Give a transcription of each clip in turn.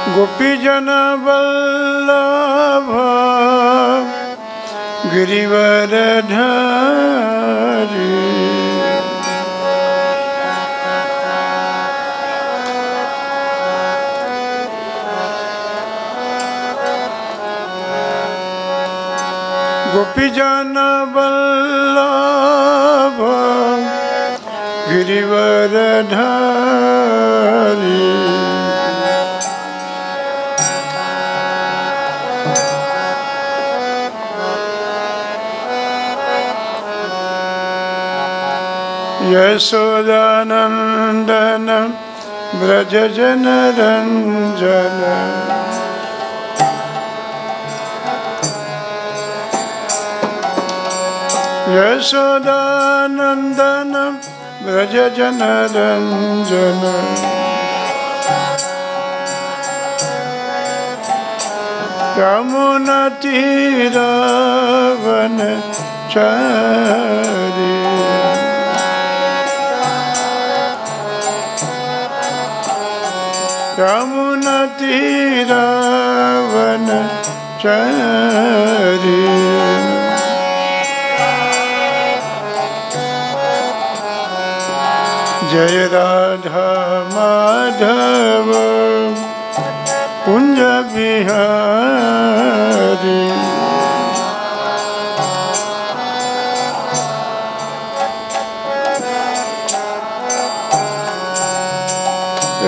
गोपीजन वल्लभ गिरिवरधारी गोपीजन वल्लभ गिरिवरधारी यशोदानंदन व्रजजनरंजन यशोदानंदन व्रजजनरंजन यमुनातीरवनचारी यमुनातीरवनचारी जय राधा माधव कुंज बिहारी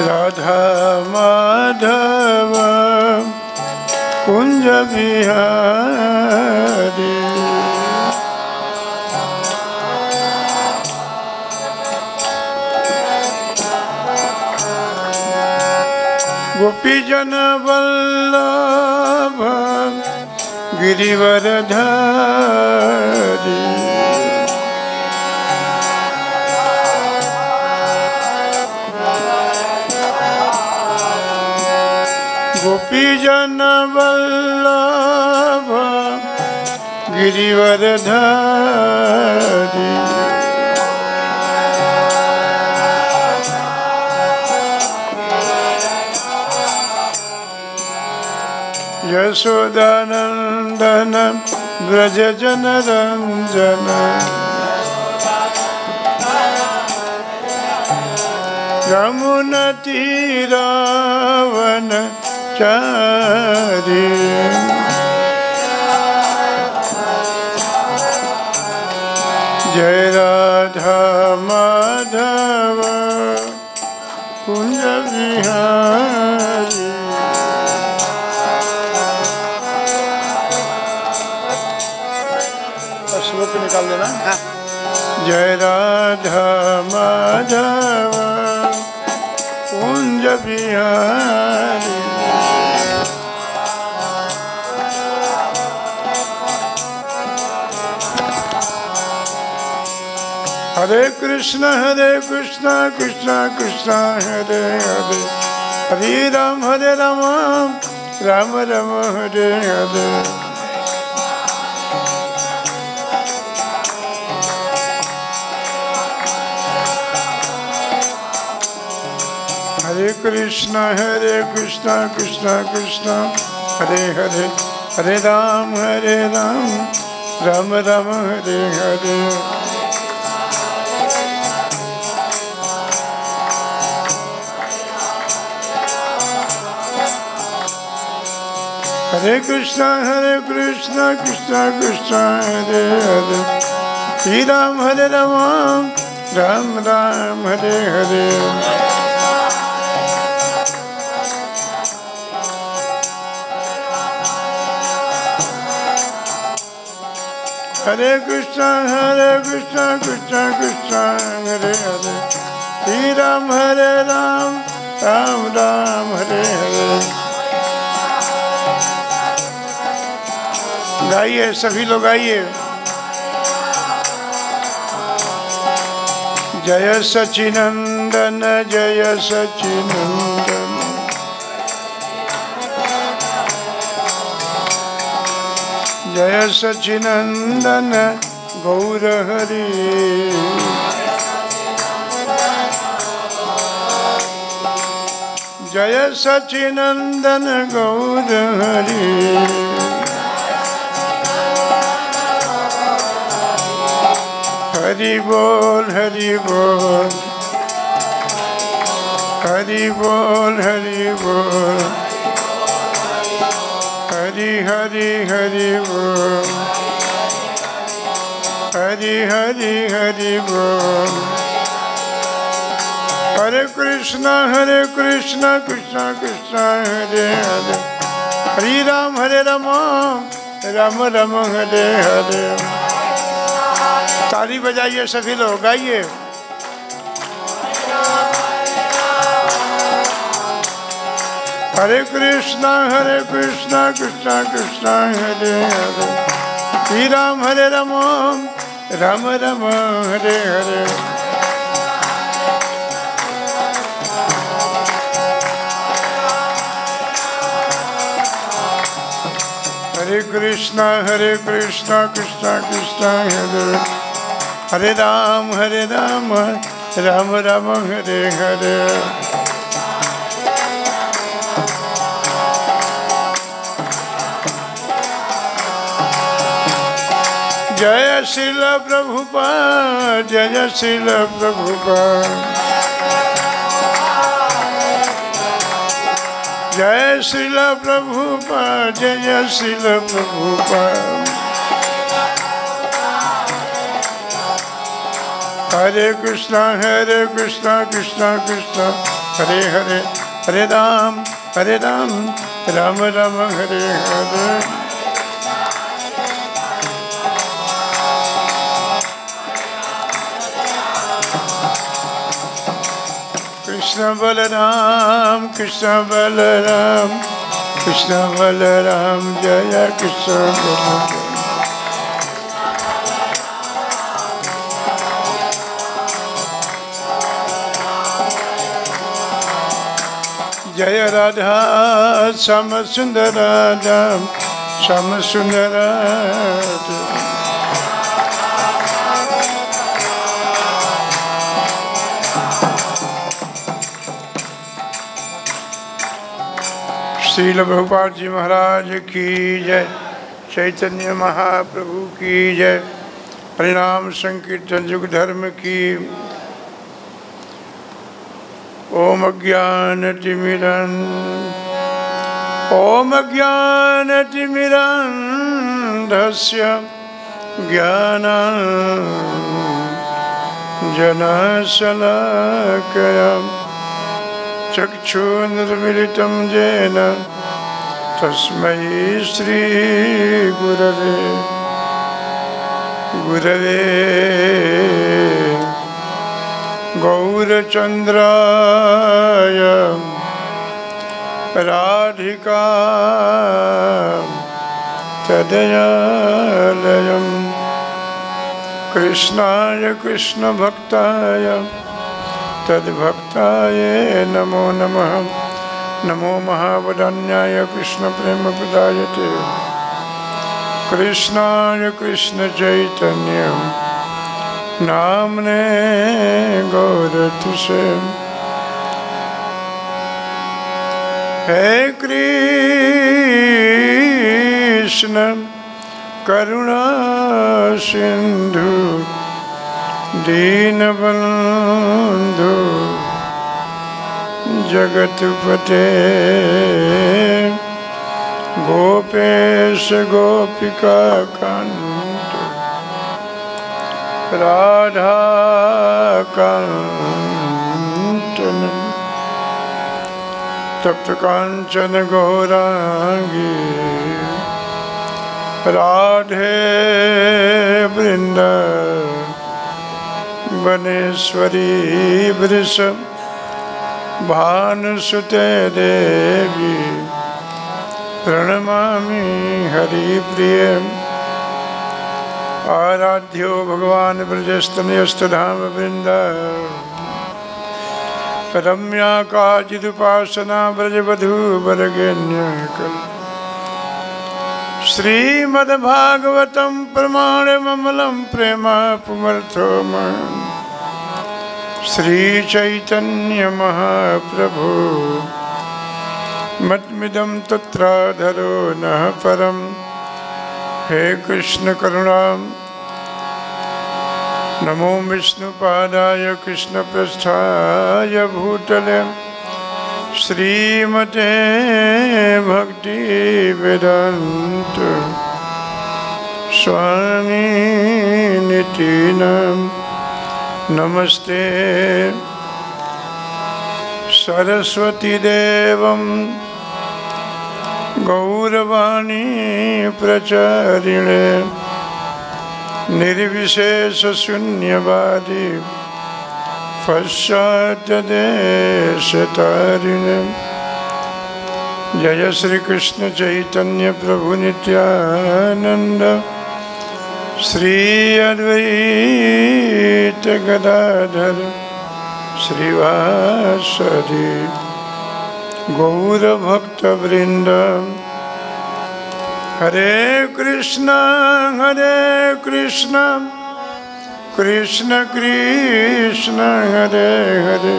राधा माधव कुंज बिहारी गोपीजन वल्लभ गिरिवरधारी गोपीजन वल्लभ गिरिवरधारी यशोदानंदन व्रजजनरंजन यमुनातीरवनचारी जय राधा माधव कुंज बिहारी श्लोक निकाल देना। जय राधा माधव कुंज बिहारी हरे कृष्ण कृष्ण कृष्ण हरे हरे हरे राम राम राम हरे हरे हरे कृष्ण कृष्ण कृष्ण हरे हरे हरे राम राम राम हरे हरे हरे कृष्ण कृष्ण कृष्ण हरे हरे श्री राम राम राम हरे हरे हरे कृष्ण कृष्ण हरे हरे श्री राम राम राम हरे हरे गाइए सभी लोग आइए। जय सचिनंदन जय सचिनंदन जय सचिनंदन गौर हरि जय सचिनंदन गौर हरि। हरि बोल हरि बोल, हरि बोल हरि बोल, हरि हरि हरि बोल, हरि हरि हरि बोल। हरे कृष्णा कृष्ण कृष्ण हरे हरे, हरे राम राम राम हरे हरे। ताली बजाइए सभी लोग, गाइए। हरे कृष्णा कृष्ण कृष्ण हरे हरे, श्री राम राम राम हरे हरे। हरे कृष्णा कृष्ण कृष्ण हरे हरे राम राम राम हरे हरे। जय श्रील प्रभुपाद, जय श्रील प्रभुपाद, जय श्रील प्रभुपाद, जय श्रील प्रभुपाद। हरे कृष्णा कृष्ण कृष्ण हरे हरे, हरे राम राम राम हरे हरे। कृष्ण बलराम कृष्ण बलराम जय कृष्ण बलराम। जय राधा श्याम सुंदर राम श्याम सुंदर। श्रील प्रभुपाद जी महाराज की जय, चैतन्य महाप्रभु की जय, हरिनाम संकीर्तन युग धर्म की। ओम अज्ञानतिमिरन्धस्य ज्ञानाञ्जनशलाकया चक्षुर्मिलितं येन तस्मै श्री गुरवे गौरचन्द्राय राधिका तदयालयं कृष्णाय कृष्णभक्ताय तद्भक्ताय नमो नमः। नमो महावदान्याय कृष्ण प्रेम प्रदायते कृष्णाय कृष्ण चैतन्य नामने गौरतुसे। हे कृष्ण करुणा सिंधु दीनबंधु जगतपते गोपेश गोपिका कांत राधा कांचन तप्त कांचन गौरांगी राधे वृंदावनेश्वरी वृष भानुसुते देवी प्रणमामि हरिप्रिय। आराध्यो भगवान ब्रजस्तनयस्तधाम वृंदा रम्या काचिदुपासना ब्रजवधू वरगण्यकल्। श्रीमद्भागवतं प्रमाणममलं प्रेमा पुमर्थोमं श्रीचैतन्य महाप्रभु मतमिदं तत्राधरो नः परम। हे कृष्ण करुणा नमो विष्णुपादाय कृष्णपृष्ठाय भूतले श्रीमते भक्ति वेदांत स्वामी निति नमस्ते सरस्वती देवं गौरवाणी प्रचारिणे निर्विशेष शून्यवादी पश्चात्यदेशतारिणे। जय श्री कृष्ण चैतन्य प्रभु नित्यानंद श्री अद्वैत गदाधर श्रीवासदि गौरभक्तवृंद। हरे कृष्ण कृष्ण कृष्ण हरे हरे,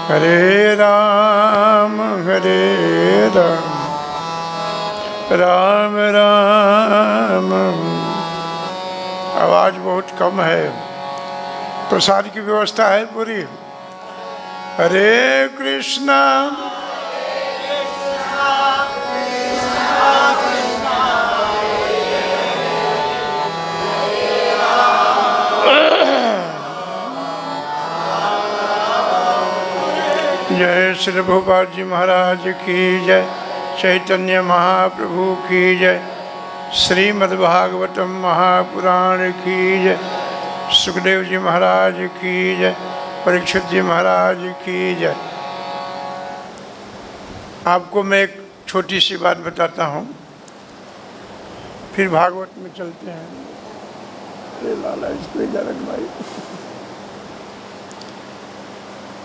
हरे राम राम राम। आवाज़ बहुत कम है, प्रसाद की व्यवस्था है पूरी। हरे कृष्णा जय श्री प्रभुपाद जी महाराज की जय, चैतन्य महाप्रभु की जय, श्रीमद्भागवतम महापुराण की जय, सुखदेव जी महाराज की जय, परीक्षित जी महाराज की जय। आपको मैं एक छोटी सी बात बताता हूँ, फिर भागवत में चलते हैं। अरे लाला इसको इधर रख भाई।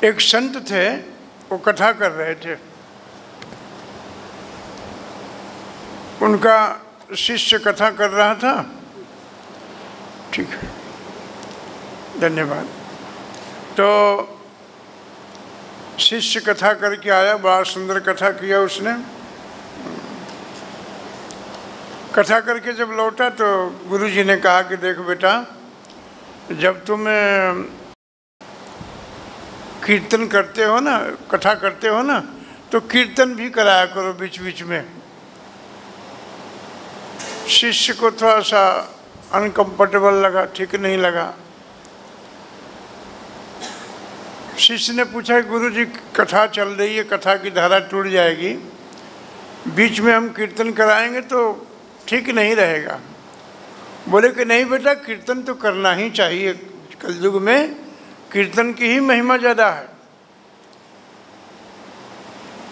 एक संत थे, वो कथा कर रहे थे। उनका शिष्य कथा कर रहा था। ठीक है, धन्यवाद। तो शिष्य कथा करके आया, बड़ा सुंदर कथा किया उसने। कथा करके जब लौटा तो गुरुजी ने कहा कि देख बेटा, जब तुम कीर्तन करते हो ना, कथा करते हो ना, तो कीर्तन भी कराया करो बीच बीच में। शिष्य को थोड़ा सा अनकंफर्टेबल लगा, ठीक नहीं लगा। शिष्य ने पूछा कि गुरुजी कथा चल रही है, कथा की धारा टूट जाएगी, बीच में हम कीर्तन कराएंगे तो ठीक नहीं रहेगा। बोले कि नहीं बेटा, कीर्तन तो करना ही चाहिए, कलयुग में कीर्तन की ही महिमा ज़्यादा है।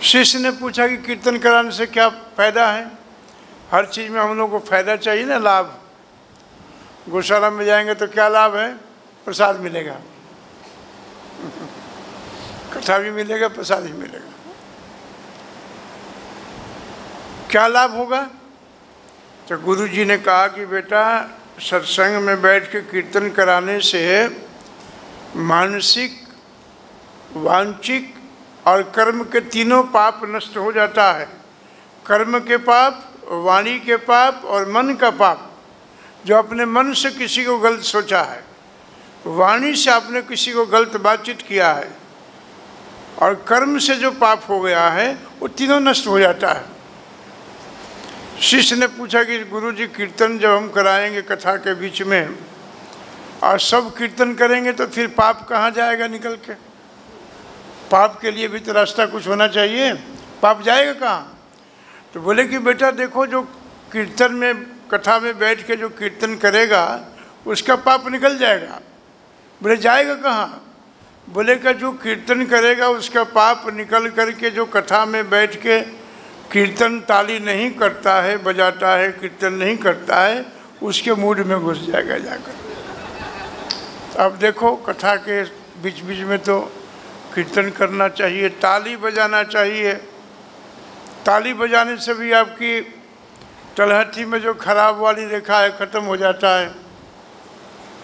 शिष्य ने पूछा कि कीर्तन कराने से क्या फ़ायदा है? हर चीज़ में हम लोग को फ़ायदा चाहिए ना, लाभ। गौशाला में जाएंगे तो क्या लाभ है? प्रसाद मिलेगा, कथा भी मिलेगा, प्रसाद भी मिलेगा। क्या लाभ होगा? तो गुरुजी ने कहा कि बेटा, सत्संग में बैठ के कीर्तन कराने से मानसिक, वांचिक और कर्म के तीनों पाप नष्ट हो जाता है। कर्म के पाप, वाणी के पाप और मन का पाप। जो अपने मन से किसी को गलत सोचा है, वाणी से आपने किसी को गलत बातचीत किया है, और कर्म से जो पाप हो गया है, वो तीनों नष्ट हो जाता है। शिष्य ने पूछा कि गुरुजी कीर्तन जब हम कराएंगे कथा के बीच में और सब कीर्तन करेंगे तो फिर पाप कहाँ जाएगा निकल के? पाप के लिए भी तो रास्ता कुछ होना चाहिए, पाप जाएगा कहाँ? तो बोले कि बेटा देखो, जो कीर्तन में, कथा में बैठ के जो कीर्तन करेगा उसका पाप निकल जाएगा। बोले जाएगा कहाँ? बोले कि जो कीर्तन करेगा उसका पाप निकल करके जो कथा में बैठ के कीर्तन ताली नहीं करता है, बजाता है, कीर्तन नहीं करता है, उसके मूड में घुस जाएगा जाकर। अब देखो, कथा के बीच बीच में तो कीर्तन करना चाहिए, ताली बजाना चाहिए। ताली बजाने से भी आपकी तलहटी में जो खराब वाली रेखा है ख़त्म हो जाता है।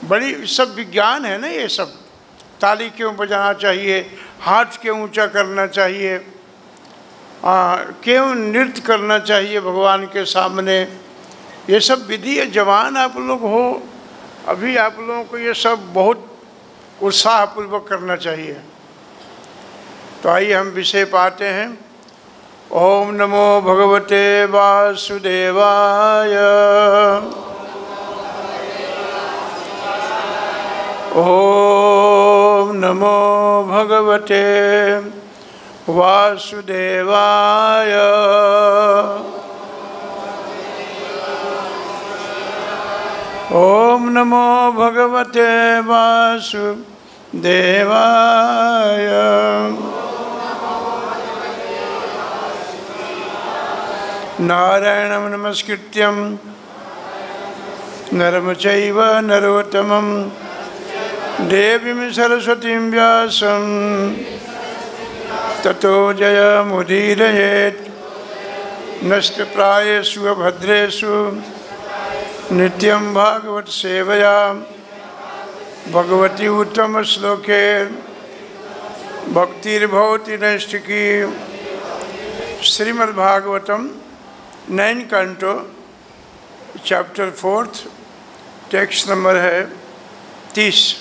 बड़ी सब विज्ञान है ना ये सब। ताली क्यों बजाना चाहिए, हाथ क्यों ऊंचा करना चाहिए, क्यों नृत्य करना चाहिए भगवान के सामने, ये सब विधि है। जवान आप लोग हो अभी, आप लोगों को ये सब बहुत उत्साहपूर्वक करना चाहिए। तो आइए हम विषय पाते हैं। ओम नमो भगवते वासुदेवाय। ओम नमो भगवते वासुदेवाय। ओम नमो भगवते वासुदेवाय। नारायणं नमस्कृत्यं नरं चैव नरोत्तमं देवीं सरस्वतीं व्यासं ततो जयमुदीरयेत्। नष्टप्रायेषु अभद्रेषु नित्यं भागवत सेवया भगवती उत्तम श्लोके भक्तिर्भवति नैष्ठिकी। Srimad Bhagavatam 9 canto chapter 4 text number है 30।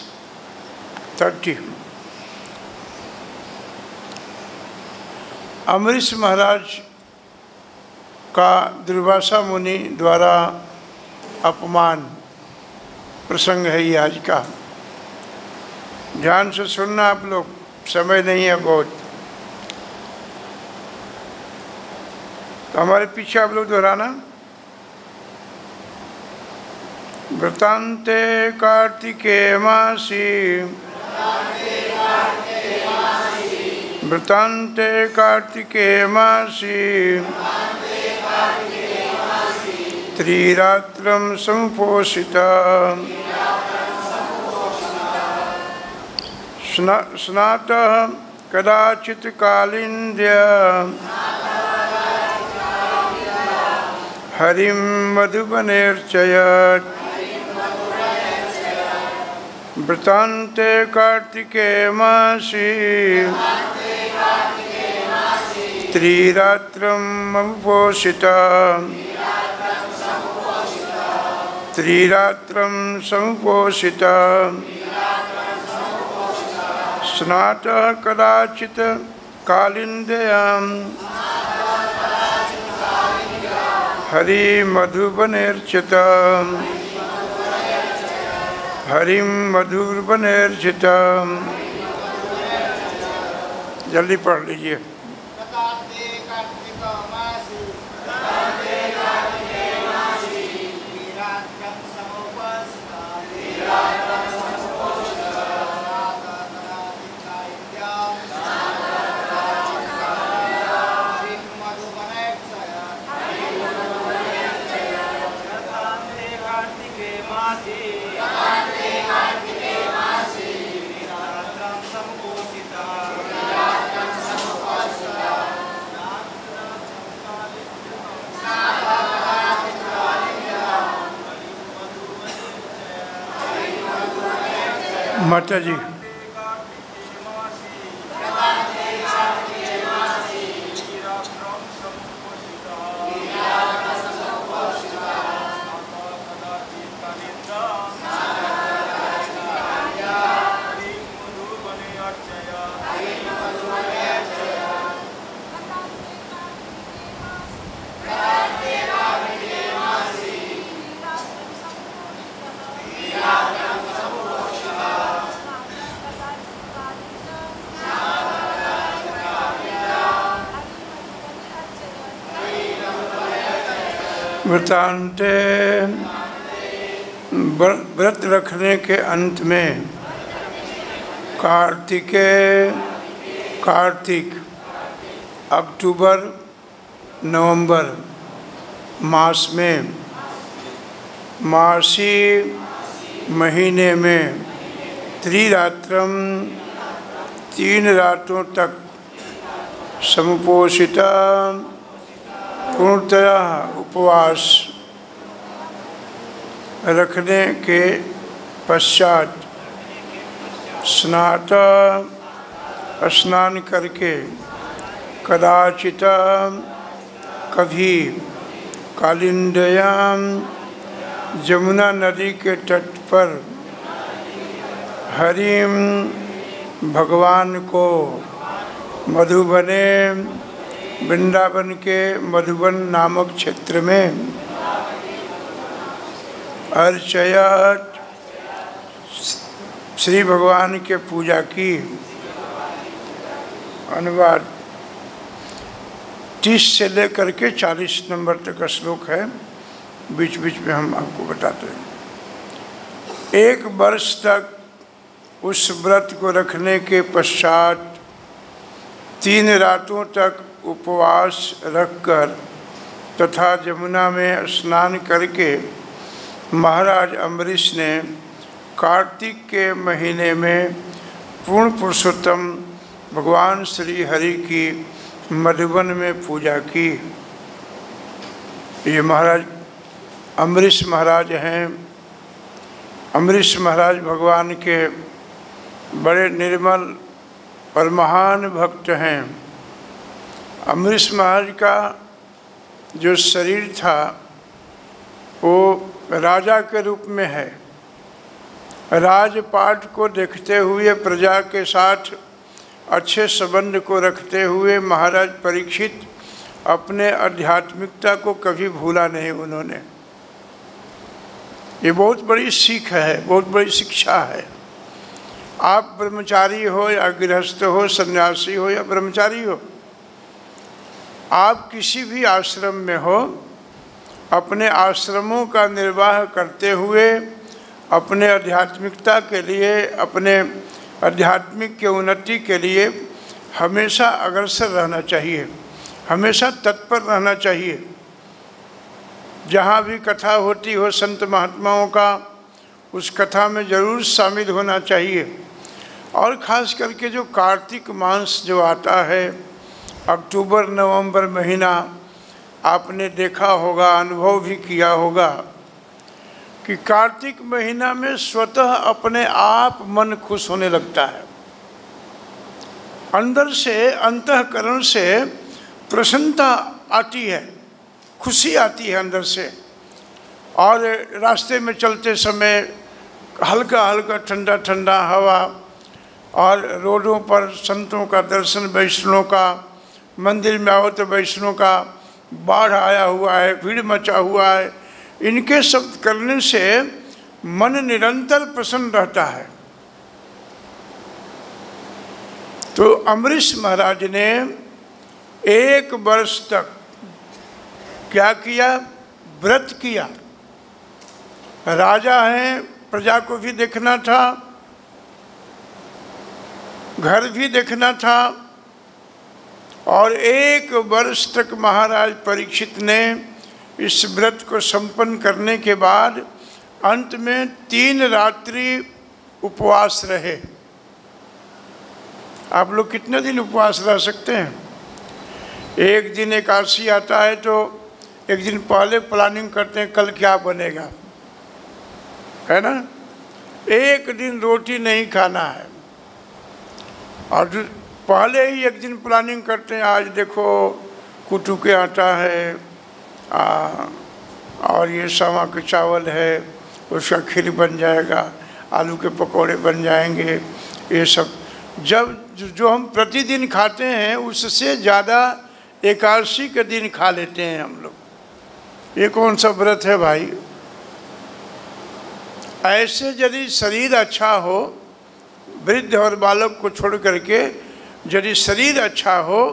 अमरीश महाराज का दुर्वासा मुनि द्वारा अपमान प्रसंग है ये आज का। ध्यान से सुनना आप लोग, समय नहीं है बहुत। तो हमारे पीछे आप लोग दोहराना। वृतान्ते कार्तिके मासी, वृतान्ते कार्तिके मासी, त्रिरात्रं संपोषिता। स्नातः कदाचित् कालिन्द्य हरिं मधुवनेर्चयत्। वृतान्ते कार्तिके मासी, त्रिरात्रं संपोषिता। त्रिरात्रं संपोषिता। स्नातः कदाचित् कालिन्द्यां हरि मधुवनेर्चिता। हरिं मधुवनेर्चिता। जल्दी पढ़ लीजिए। माता जी वृतान्ते व्रत रखने के अंत में कार्तिक अक्टूबर नवंबर मास में मासी महीने में त्रिरात्रम 3 रातों तक समुपोषिता पूर्णतया उपवास रखने के पश्चात स्नान करके कदाचित कभी कालिंदयाम जमुना नदी के तट पर हरिम भगवान को मधुबने वृंदावन के मधुबन नामक क्षेत्र में अर्चयत श्री भगवान के पूजा की। अनुवाद 30 से लेकर के 40 नंबर तक का श्लोक है, बीच बीच में हम आपको बताते हैं। एक वर्ष तक उस व्रत को रखने के पश्चात 3 रातों तक उपवास रखकर तथा यमुना में स्नान करके महाराज अम्बरीश ने कार्तिक के महीने में पूर्ण पुरुषोत्तम भगवान श्री हरि की मधुबन में पूजा की। ये महाराज अम्बरीश महाराज हैं। अम्बरीश महाराज भगवान के बड़े निर्मल और महान भक्त हैं। अम्बरीश महाराज का जो शरीर था वो राजा के रूप में है। राजपाट को देखते हुए, प्रजा के साथ अच्छे संबंध को रखते हुए महाराज परीक्षित अपने आध्यात्मिकता को कभी भूला नहीं उन्होंने। ये बहुत बड़ी सीख है, बहुत बड़ी शिक्षा है। आप ब्रह्मचारी हो या गृहस्थ हो, सन्यासी हो या ब्रह्मचारी हो, आप किसी भी आश्रम में हो, अपने आश्रमों का निर्वाह करते हुए अपने आध्यात्मिकता के लिए, अपने आध्यात्मिक के उन्नति के लिए हमेशा अग्रसर रहना चाहिए, हमेशा तत्पर रहना चाहिए। जहाँ भी कथा होती हो संत महात्माओं का, उस कथा में ज़रूर शामिल होना चाहिए। और ख़ास करके जो कार्तिक मास जो आता है, अक्टूबर नवंबर महीना, आपने देखा होगा, अनुभव भी किया होगा कि कार्तिक महीना में स्वतः अपने आप मन खुश होने लगता है। अंदर से, अंतःकरण से प्रसन्नता आती है, खुशी आती है अंदर से। और रास्ते में चलते समय हल्का हल्का ठंडा ठंडा हवा, और रोडों पर संतों का दर्शन, वैष्णवों का, मंदिर में आओ तो वैष्णवों का बाढ़ आया हुआ है, भीड़ मचा हुआ है, इनके शब्द करने से मन निरंतर प्रसन्न रहता है। तो अम्बरीश महाराज ने 1 वर्ष तक क्या किया? व्रत किया। राजा हैं, प्रजा को भी देखना था, घर भी देखना था। और 1 वर्ष तक महाराज परीक्षित ने इस व्रत को संपन्न करने के बाद अंत में 3 रात्रि उपवास रहे। आप लोग कितने दिन उपवास रह सकते हैं? एक दिन एकादशी आता है तो एक दिन पहले प्लानिंग करते हैं कल क्या बनेगा, है ना। 1 दिन रोटी नहीं खाना है, और पहले ही एक दिन प्लानिंग करते हैं, आज देखो कुटू के आटा है, और ये सवा के चावल है, उसका खीर बन जाएगा, आलू के पकौड़े बन जाएंगे। ये सब जब जो हम प्रतिदिन खाते हैं उससे ज़्यादा एकादशी के दिन खा लेते हैं हम लोग। ये कौन सा व्रत है भाई? ऐसे यदि शरीर अच्छा हो, वृद्ध और बालक को छोड़ करके यदि शरीर अच्छा हो,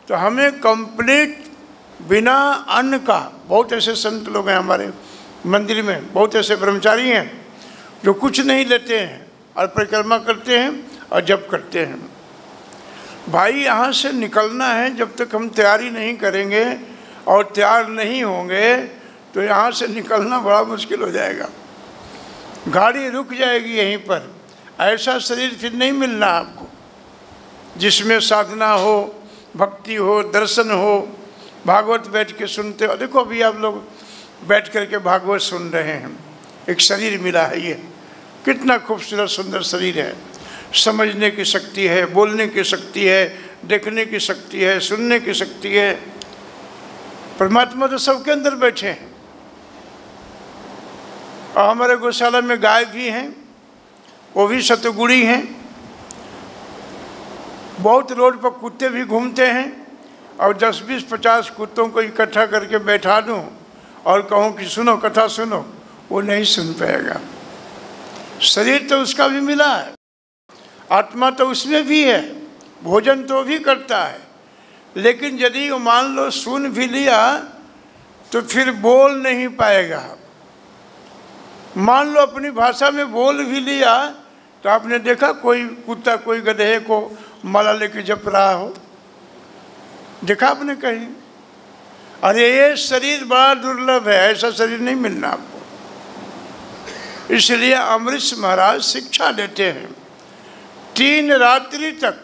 तो हमें कंप्लीट बिना अन्न का, बहुत ऐसे संत लोग हैं हमारे मंदिर में, बहुत ऐसे ब्रह्मचारी हैं जो कुछ नहीं लेते हैं और परिक्रमा करते हैं और जप करते हैं। भाई यहाँ से निकलना है, जब तक हम तैयारी नहीं करेंगे और तैयार नहीं होंगे तो यहाँ से निकलना बड़ा मुश्किल हो जाएगा। गाड़ी रुक जाएगी यहीं पर। ऐसा शरीर फिर नहीं मिलना आपको जिसमें साधना हो, भक्ति हो, दर्शन हो, भागवत बैठ के सुनते हो। देखो अभी आप लोग बैठ करके भागवत सुन रहे हैं, एक शरीर मिला है, ये कितना खूबसूरत सुंदर शरीर है। समझने की शक्ति है, बोलने की शक्ति है, देखने की शक्ति है, सुनने की शक्ति है। परमात्मा तो सबके अंदर बैठे हैं। और हमारे गौशाला में गाय भी हैं, वो भी सतगुणी हैं। बहुत रोड पर कुत्ते भी घूमते हैं, और 10, 20, 50 कुत्तों को इकट्ठा करके बैठा दूं और कहूं कि सुनो, कथा सुनो, वो नहीं सुन पाएगा। शरीर तो उसका भी मिला है, आत्मा तो उसमें भी है, भोजन तो भी करता है, लेकिन यदि वो मान लो सुन भी लिया तो फिर बोल नहीं पाएगा। मान लो अपनी भाषा में बोल भी लिया तो आपने देखा कोई कुत्ता कोई गधे को माला लेके जप रहा हो, देखा आपने कहीं? अरे ये शरीर बड़ा दुर्लभ है, ऐसा शरीर नहीं मिलना आपको। इसलिए अमरीश महाराज शिक्षा देते हैं। 3 रात्रि तक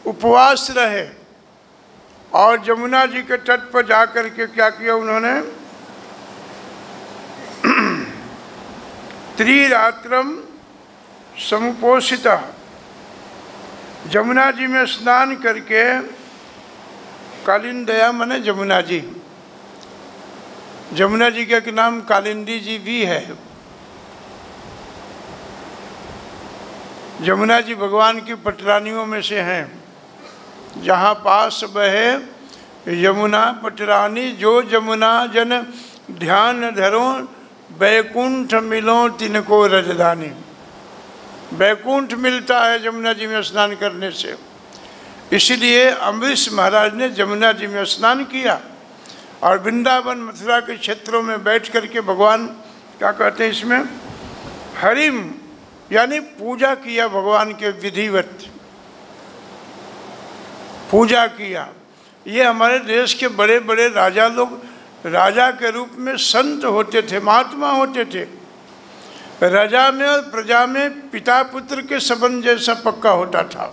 उपवास रहे और जमुना जी के तट पर जाकर के क्या किया उन्होंने? त्रिरात्रम समुपोषिता, जमुना जी में स्नान करके, कालिंदया माने जमुना जी, जमुना जी का एक नाम कालिंदी जी भी है। जमुना जी भगवान की पटरानियों में से हैं। जहाँ पास बहे यमुना पटरानी, जो जमुना जन ध्यान धरो, बैकुंठ मिलो तिनको रजदानी। बैकुंठ मिलता है जमुना जी में स्नान करने से। इसलिए अमरीश महाराज ने जमुना जी में स्नान किया और वृंदावन मथुरा के क्षेत्रों में बैठ करके भगवान क्या कहते हैं इसमें, हरिम यानी पूजा किया, भगवान के विधिवत पूजा किया। ये हमारे देश के बड़े बड़े राजा लोग राजा के रूप में संत होते थे, महात्मा होते थे। राजा में और प्रजा में पिता पुत्र के संबंध जैसा पक्का होता था।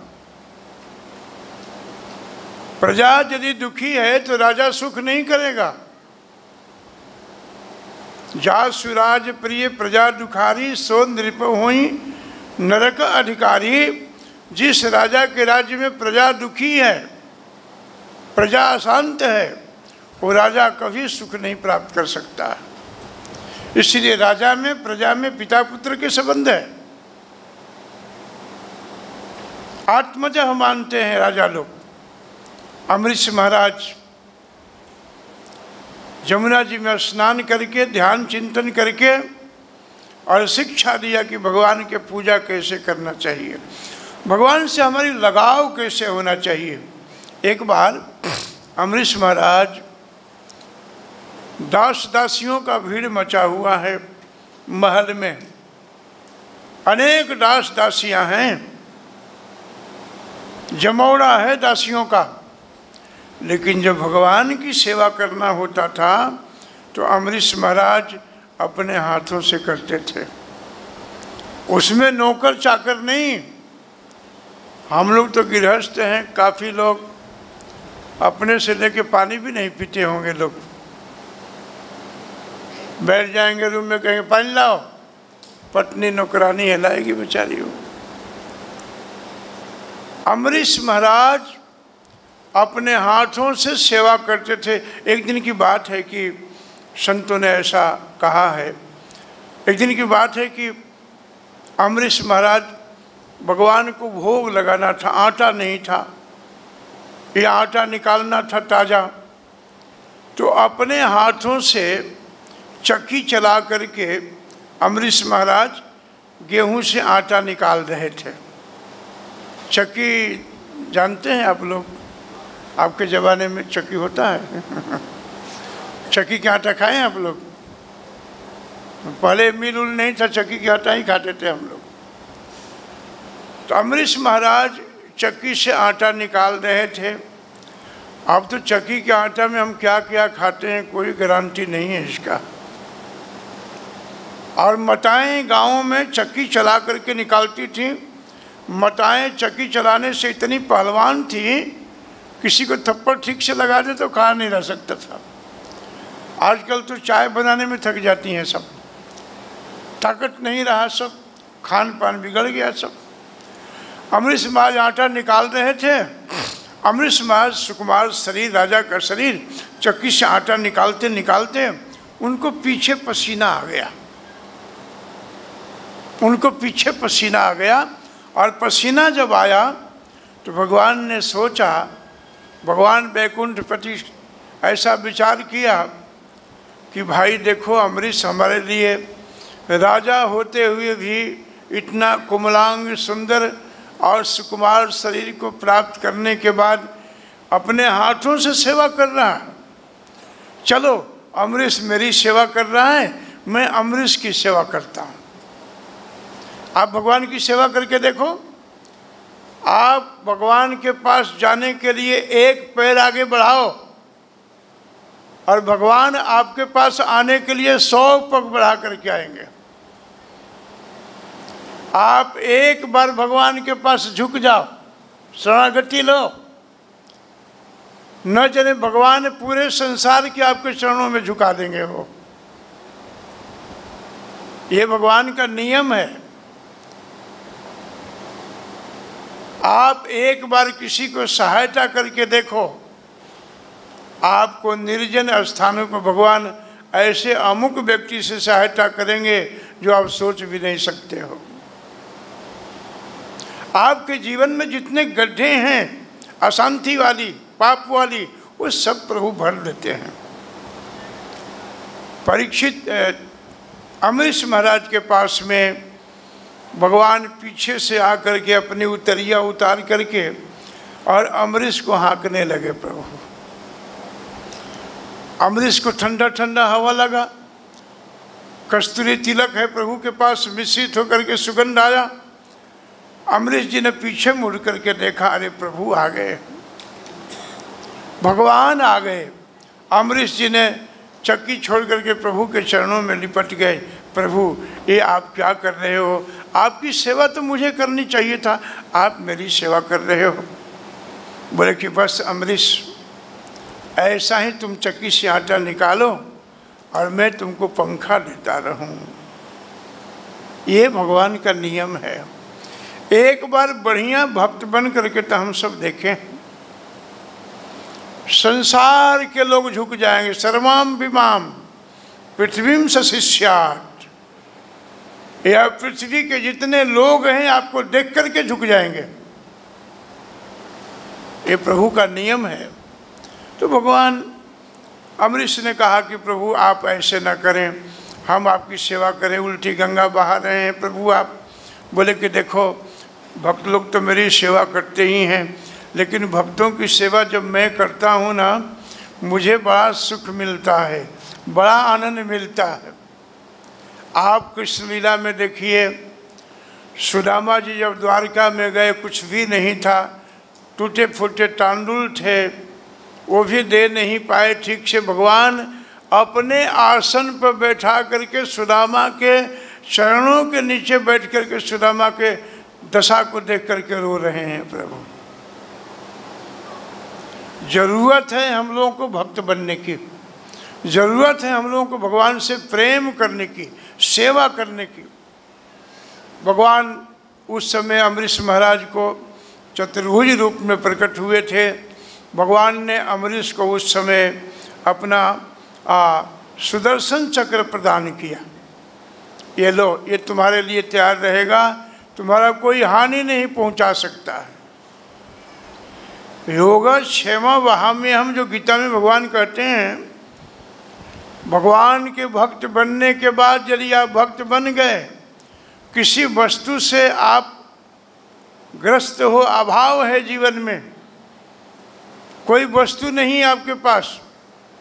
प्रजा यदि दुखी है तो राजा सुख नहीं करेगा। जा सुराज प्रिय प्रजा दुखारी, सो नृप होई नरक अधिकारी। जिस राजा के राज्य में प्रजा दुखी है, प्रजा अशांत है, वो राजा कभी सुख नहीं प्राप्त कर सकता। इसलिए राजा में प्रजा में पिता पुत्र के संबंध है। आत्मज मानते हैं राजा लोग। अमरीश महाराज जमुना जी में स्नान करके, ध्यान चिंतन करके और शिक्षा दिया कि भगवान के पूजा कैसे करना चाहिए, भगवान से हमारी लगाव कैसे होना चाहिए। एक बार अमरीश महाराज, दास दासियों का भीड़ मचा हुआ है महल में, अनेक दास दासियां हैं, जमौड़ा है दासियों का। लेकिन जब भगवान की सेवा करना होता था तो अमरीश महाराज अपने हाथों से करते थे। उसमें नौकर चाकर नहीं। हम लोग तो गृहस्थ हैं, काफ़ी लोग अपने से लेके पानी भी नहीं पीते होंगे। लोग बैठ जाएंगे रूम में, कहेंगे पानी लाओ, पत्नी नौकरानी हिलाएगी बेचारी हो। अमरीश महाराज अपने हाथों से सेवा करते थे। एक दिन की बात है कि संतों ने ऐसा कहा है, एक दिन की बात है कि अमरीश महाराज भगवान को भोग लगाना था, आटा नहीं था, ये आटा निकालना था ताज़ा। तो अपने हाथों से चक्की चला करके अमरीश महाराज गेहूं से आटा निकाल रहे थे। चक्की जानते हैं आप लोग, आपके ज़माने में चक्की होता है चक्की के आटा खाए हैं आप लोग? पहले मिल उल नहीं था, चक्की के आटा ही खाते थे हम लोग। तो अमरीश महाराज चक्की से आटा निकाल रहे थे। अब तो चक्की के आटा में हम क्या क्या खाते हैं कोई गारंटी नहीं है इसका। और माताएं गाँव में चक्की चला करके निकालती थी। माताएं चक्की चलाने से इतनी पहलवान थी, किसी को थप्पड़ ठीक से लगा दे तो खा नहीं रह सकता था। आजकल तो चाय बनाने में थक जाती हैं सब, ताकत नहीं रहा सब, खान पान बिगड़ गया सब। अमरीश महाराज आटा निकाल रहे थे अमरीश महाराज सुकुमार शरीर, राजा का शरीर चक्की से आटा निकालते निकालते उनको पीछे पसीना आ गया, उनको पीछे पसीना आ गया। और पसीना जब आया तो भगवान ने सोचा, भगवान वैकुंठपति ऐसा विचार किया कि भाई देखो, अमरीश हमारे लिए राजा होते हुए भी इतना कोमलांग सुंदर और सुकुमार शरीर को प्राप्त करने के बाद अपने हाथों से सेवा कर रहा है। चलो, अमरीश मेरी सेवा कर रहा है, मैं अमरीश की सेवा करता हूँ। आप भगवान की सेवा करके देखो, आप भगवान के पास जाने के लिए एक पैर आगे बढ़ाओ और भगवान आपके पास आने के लिए 100 पग बढ़ा करके आएंगे। आप एक बार भगवान के पास झुक जाओ, शरणागति लो, न जाने भगवान पूरे संसार के आपके चरणों में झुका देंगे। वो ये भगवान का नियम है। आप एक बार किसी को सहायता करके देखो, आपको निर्जन स्थानों पर भगवान ऐसे अमुक व्यक्ति से सहायता करेंगे जो आप सोच भी नहीं सकते हो। आपके जीवन में जितने गड्ढे हैं, अशांति वाली, पाप वाली, वो सब प्रभु भर देते हैं। परीक्षित अमरीश महाराज के पास में भगवान पीछे से आकर के अपनी उतरिया उतार करके और अमरीश को हाँकने लगे। प्रभु, अमरीश को ठंडा ठंडा हवा लगा, कस्तूरी तिलक है प्रभु के पास, मिश्रित होकर के सुगंध आया। अमरीश जी ने पीछे मुड़ करके देखा, अरे प्रभु आ गए, भगवान आ गए। अमरीश जी ने चक्की छोड़ करके प्रभु के चरणों में लिपट गए। प्रभु, ये आप क्या कर रहे हो? आपकी सेवा तो मुझे करनी चाहिए था, आप मेरी सेवा कर रहे हो। बोले कि बस अमरीश, ऐसा ही तुम चक्की से आटा निकालो और मैं तुमको पंखा देता रहूं। ये भगवान का नियम है। एक बार बढ़िया भक्त बन करके तो हम सब देखें, संसार के लोग झुक जाएंगे। सर्वाम विमाम पृथ्वीम सशिष्यात्, या पृथ्वी के जितने लोग हैं आपको देख करके झुक जाएंगे। ये प्रभु का नियम है। तो भगवान अमरीश ने कहा कि प्रभु आप ऐसे न करें, हम आपकी सेवा करें, उल्टी गंगा बहा रहे हैं प्रभु आप। बोले कि देखो, भक्त लोग तो मेरी सेवा करते ही हैं, लेकिन भक्तों की सेवा जब मैं करता हूँ ना, मुझे बड़ा सुख मिलता है, बड़ा आनंद मिलता है। आप कृष्ण लीला में देखिए, सुदामा जी जब द्वारका में गए, कुछ भी नहीं था, टूटे फूटे तांदुल थे, वो भी दे नहीं पाए ठीक से। भगवान अपने आसन पर बैठा करके सुदामा के चरणों के नीचे बैठ करके सुदामा के दशा को देख करके रो रहे हैं। प्रभु, जरूरत है हम लोगों को भक्त बनने की, जरूरत है हम लोगों को भगवान से प्रेम करने की, सेवा करने की। भगवान उस समय अमरीश महाराज को चतुर्भुज रूप में प्रकट हुए थे। भगवान ने अमरीश को उस समय अपना सुदर्शन चक्र प्रदान किया। ये लो, ये तुम्हारे लिए तैयार रहेगा, तुम्हारा कोई हानि नहीं पहुंचा सकता है। योग क्षेमा वहाँ में हम जो गीता में भगवान कहते हैं, भगवान के भक्त बनने के बाद यदि आप भक्त बन गए, किसी वस्तु से आप ग्रस्त हो, अभाव है जीवन में, कोई वस्तु नहीं आपके पास,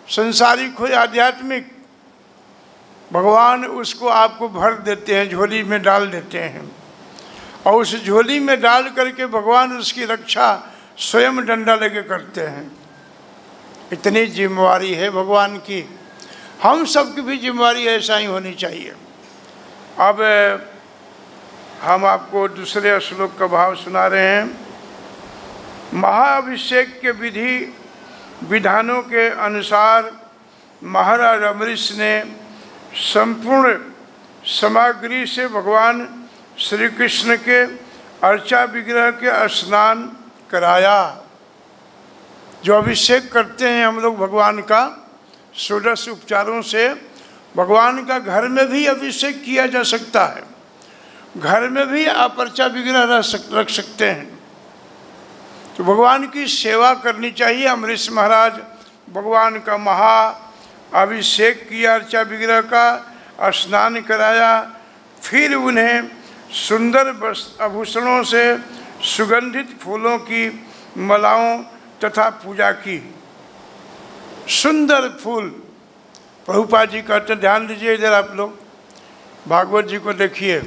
संसारिक हो आध्यात्मिक, भगवान उसको आपको भर देते हैं, झोली में डाल देते हैं। और उस झोली में डाल करके भगवान उसकी रक्षा स्वयं डंडा लेके करते हैं। इतनी जिम्मेवारी है भगवान की, हम सबकी भी जिम्मेवारी ऐसा ही होनी चाहिए। अब हम आपको दूसरे श्लोक का भाव सुना रहे हैं। महाअभिषेक के विधि विधानों के अनुसार महाराज अमरीश ने संपूर्ण सामग्री से भगवान श्री कृष्ण के अर्चा विग्रह के स्नान कराया। जो अभिषेक करते हैं हम लोग भगवान का 16 उपचारों से, भगवान का घर में भी अभिषेक किया जा सकता है, घर में भी आप अर्चा विग्रह रख सकते हैं। तो भगवान की सेवा करनी चाहिए। अमरीश महाराज भगवान का महा अभिषेक किया, अर्चा विग्रह का स्नान कराया, फिर उन्हें सुंदर आभूषणों से सुगंधित फूलों की मालाओं तथा पूजा की। सुंदर फूल, प्रभुपाद जी कहते, ध्यान दीजिए इधर आप लोग, भागवत जी को देखिए,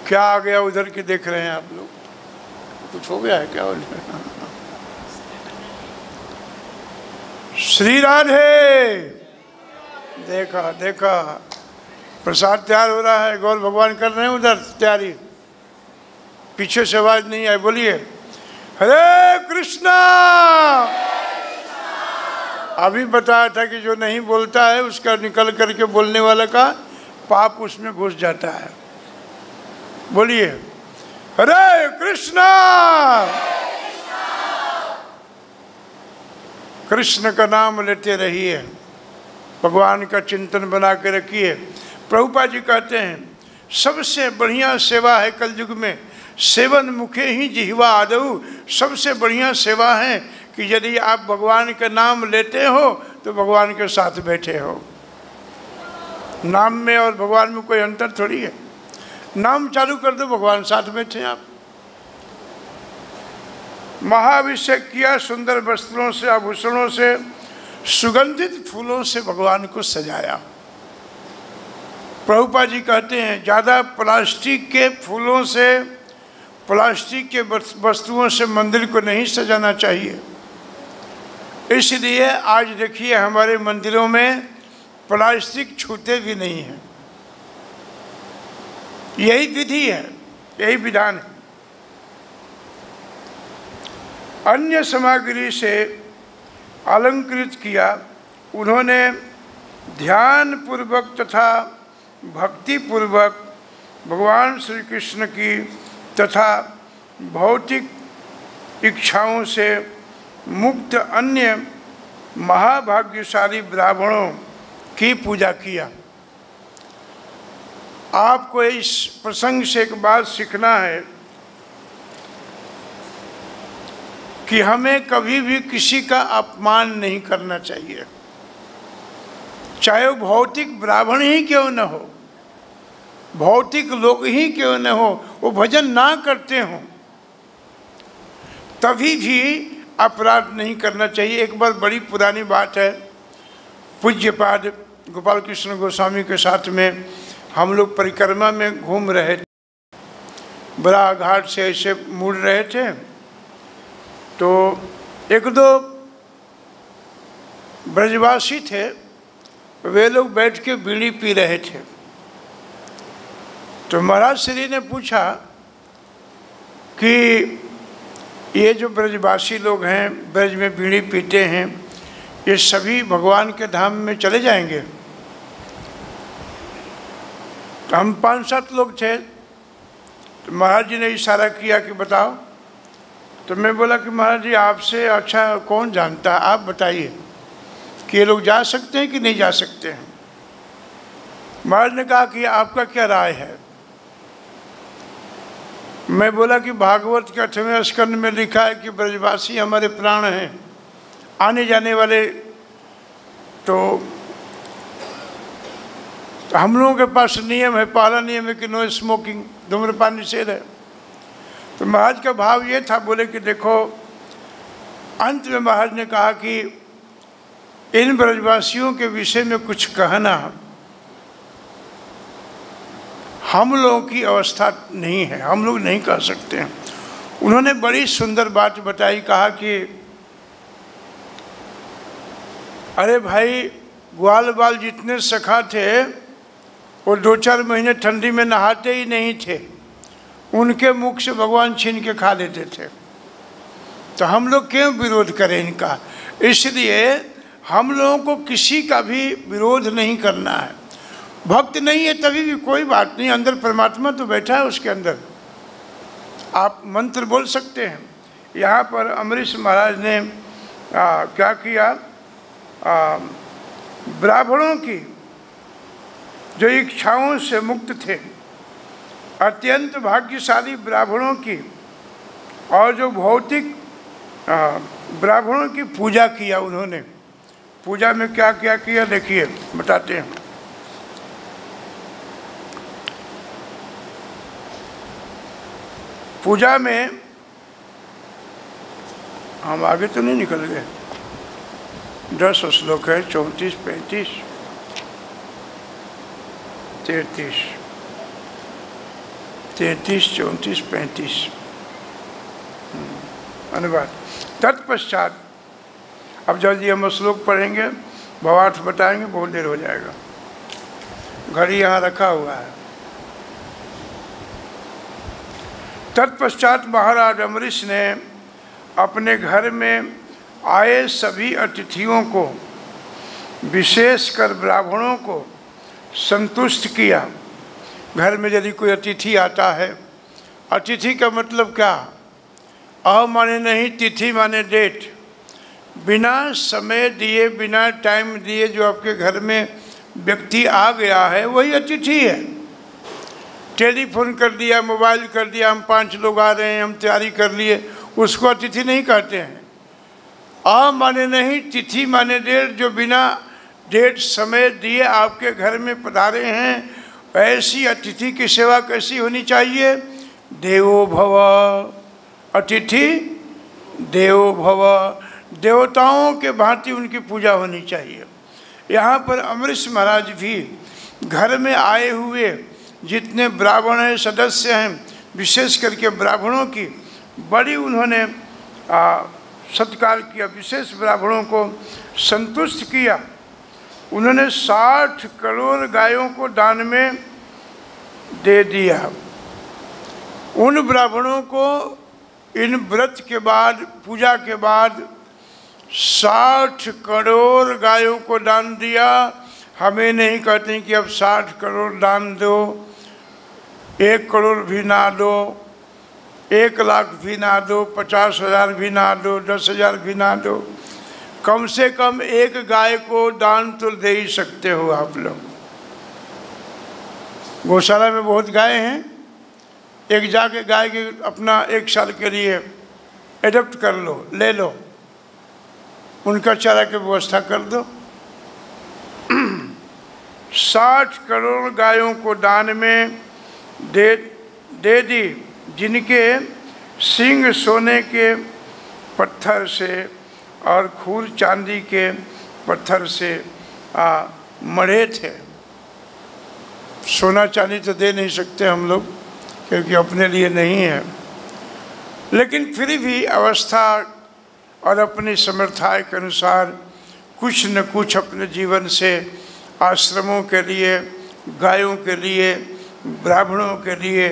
क्या आ गया उधर के देख रहे हैं आप लोग, कुछ हो गया है क्या? श्री राधे, देखा देखा, प्रसाद तैयार हो रहा है, गौर भगवान कर रहे हैं उधर तैयारी, पीछे से आवाज नहीं आई, बोलिए हरे कृष्णा। अभी बताया था कि जो नहीं बोलता है उसका निकल करके बोलने वाला का पाप उसमें घुस जाता है। बोलिए हरे कृष्णा। कृष्ण का नाम लेते रहिए, भगवान का चिंतन बना के रखिए। प्रभुपाद जी कहते हैं सबसे बढ़िया सेवा है कलयुग में सेवन मुखे ही जिह्वा आदऊ। सबसे बढ़िया सेवा है कि यदि आप भगवान का नाम लेते हो तो भगवान के साथ बैठे हो। नाम में और भगवान में कोई अंतर थोड़ी है। नाम चालू कर दो, भगवान साथ बैठे आप। महाअभिषेक किया, सुंदर वस्त्रों से, आभूषणों से, सुगंधित फूलों से भगवान को सजाया। प्रभुपाद जी कहते हैं ज़्यादा प्लास्टिक के फूलों से, प्लास्टिक के वस्तुओं से मंदिर को नहीं सजाना चाहिए। इसलिए आज देखिए हमारे मंदिरों में प्लास्टिक छूते भी नहीं हैं। यही विधि है, यही विधान है। अन्य सामग्री से अलंकृत किया। उन्होंने ध्यान पूर्वक तथा भक्ति पूर्वक भगवान श्री कृष्ण की तथा भौतिक इच्छाओं से मुक्त अन्य महाभाग्यशाली ब्राह्मणों की पूजा किया। आपको इस प्रसंग से एक बात सीखना है कि हमें कभी भी किसी का अपमान नहीं करना चाहिए, चाहे वो भौतिक ब्राह्मण ही क्यों न हो, भौतिक लोग ही क्यों न हो, वो भजन ना करते हों तभी भी अपराध नहीं करना चाहिए। एक बार बड़ी पुरानी बात है, पूज्यपाद गोपाल कृष्ण गोस्वामी के साथ में हम लोग परिक्रमा में घूम रहे थे, बड़ा घाट से ऐसे मुड़ रहे थे, तो एक दो ब्रजवासी थे, वे लोग बैठ के बीड़ी पी रहे थे। तो महाराज श्री ने पूछा कि ये जो ब्रजवासी लोग हैं, ब्रज में बीड़ी पीते हैं, ये सभी भगवान के धाम में चले जाएंगे? तो हम 5-7 लोग थे। तो महाराज जी ने इशारा किया कि बताओ। तो मैं बोला कि महाराज जी आपसे अच्छा कौन जानता है, आप बताइए कि ये लोग जा सकते हैं कि नहीं जा सकते हैं। महाराज ने कहा कि आपका क्या राय है। मैं बोला कि भागवत के 8वें स्कंद में लिखा है कि ब्रजवासी हमारे प्राण हैं, आने जाने वाले। तो हम लोगों के पास नियम है, पहला नियम है कि नो स्मोकिंग, धूम्रपान निषेध है। तो महाराज का भाव ये था, बोले कि देखो, अंत में महाराज ने कहा कि इन ब्रजवासियों के विषय में कुछ कहना हम लोगों की अवस्था नहीं है, हम लोग नहीं कह सकते हैं। उन्होंने बड़ी सुंदर बात बताई, कहा कि अरे भाई, ग्वाल बाल जितने सखा थे वो 2-4 महीने ठंडी में नहाते ही नहीं थे, उनके मुख से भगवान छीन के खा लेते थे। तो हम लोग क्यों विरोध करें इनका? इसलिए हम लोगों को किसी का भी विरोध नहीं करना है। भक्त नहीं है तभी भी कोई बात नहीं, अंदर परमात्मा तो बैठा है, उसके अंदर आप मंत्र बोल सकते हैं। यहाँ पर अमरीश महाराज ने क्या किया, ब्राह्मणों की जो इच्छाओं से मुक्त थे, अत्यंत भाग्यशाली ब्राह्मणों की और जो भौतिक ब्राह्मणों की पूजा किया उन्होंने। पूजा में क्या क्या किया देखिए, बताते हैं। पूजा में हम आगे तो नहीं निकल गए, 10 श्लोक है, 34, 35, 33, 34, 35 अनुवाद। तत्पश्चात, अब जल्दी हम श्लोक पढ़ेंगे, भावार्थ बताएंगे, बहुत देर हो जाएगा, घड़ी यहाँ रखा हुआ है। तत्पश्चात महाराज अम्बरीश ने अपने घर में आए सभी अतिथियों को, विशेषकर ब्राह्मणों को संतुष्ट किया। घर में यदि कोई अतिथि आता है, अतिथि का मतलब क्या, अ माने नहीं, तिथि माने डेट, बिना समय दिए, बिना टाइम दिए जो आपके घर में व्यक्ति आ गया है वही अतिथि है। टेलीफोन कर दिया, मोबाइल कर दिया, हम 5 लोग आ रहे हैं, हम तैयारी कर लिए, उसको अतिथि नहीं कहते हैं। आ माने नहीं, तिथि माने डेट, जो बिना डेट समय दिए आपके घर में पधारे हैं, ऐसी अतिथि की सेवा कैसी होनी चाहिए, देवो भव, अतिथि देवो भव, देवताओं के भांति उनकी पूजा होनी चाहिए। यहाँ पर अम्बरीश महाराज भी घर में आए हुए जितने ब्राह्मण हैं, सदस्य हैं, विशेष करके ब्राह्मणों की बड़ी उन्होंने सत्कार किया, विशेष ब्राह्मणों को संतुष्ट किया। उन्होंने 60 करोड़ गायों को दान में दे दिया। उन ब्राह्मणों को इन व्रत के बाद, पूजा के बाद 60 करोड़ गायों को दान दिया। हमें नहीं कहते कि अब 60 करोड़ दान दो, 1 करोड़ भी ना दो, 1 लाख भी ना दो, 50,000 भी ना दो, 10,000 भी ना दो, कम से कम 1 गाय को दान तो दे ही सकते हो आप लोग। गौशाला में बहुत गाय हैं, एक जाके गाय के अपना 1 साल के लिए एडप्ट कर लो, ले लो, उनका चारा की व्यवस्था कर दो। 60 करोड़ गायों को दान में दे दी, जिनके सींग सोने के पत्थर से और खूर चांदी के पत्थर से मढ़े थे। सोना चांदी तो दे नहीं सकते हम लोग, क्योंकि अपने लिए नहीं है, लेकिन फिर भी अवस्था और अपनी समर्थाय के अनुसार कुछ न कुछ अपने जीवन से आश्रमों के लिए, गायों के लिए, ब्राह्मणों के लिए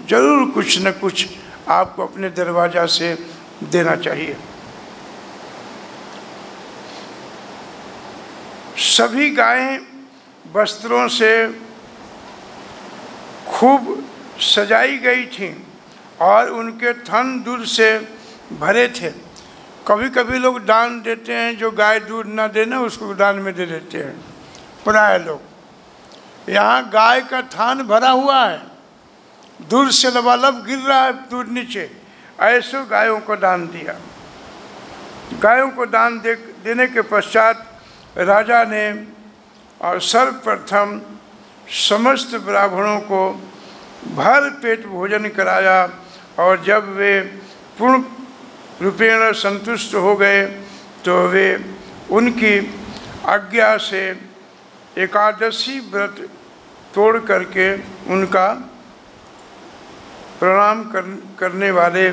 जरूर कुछ न कुछ आपको अपने दरवाज़ा से देना चाहिए। सभी गायें वस्त्रों से खूब सजाई गई थीं और उनके थन दूध से भरे थे। कभी कभी लोग दान देते हैं, जो गाय दूध ना देना उसको दान में दे देते हैं प्राय लोग। यहाँ गाय का थान भरा हुआ है, दूध से लबालब गिर रहा है दूध नीचे, ऐसो गायों को दान दिया। गायों को दान देने के पश्चात राजा ने और सर्वप्रथम समस्त ब्राह्मणों को भर पेट भोजन कराया, और जब वे पूर्ण रूपेण संतुष्ट हो गए तो वे उनकी आज्ञा से एकादशी व्रत तोड़ करके उनका प्रणाम करने वाले,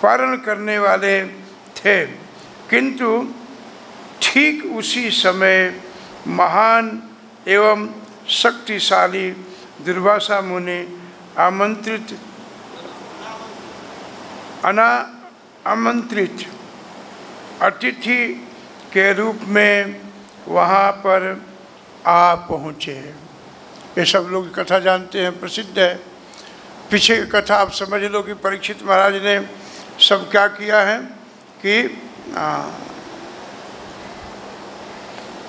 पारण करने वाले थे। किंतु ठीक उसी समय महान एवं शक्तिशाली दुर्वासा मुनि आमंत्रित अतिथि के रूप में वहाँ पर आ पहुँचे। ये सब लोग कथा जानते हैं, प्रसिद्ध है। पीछे की कथा आप समझ लो कि परीक्षित महाराज ने सब क्या किया है कि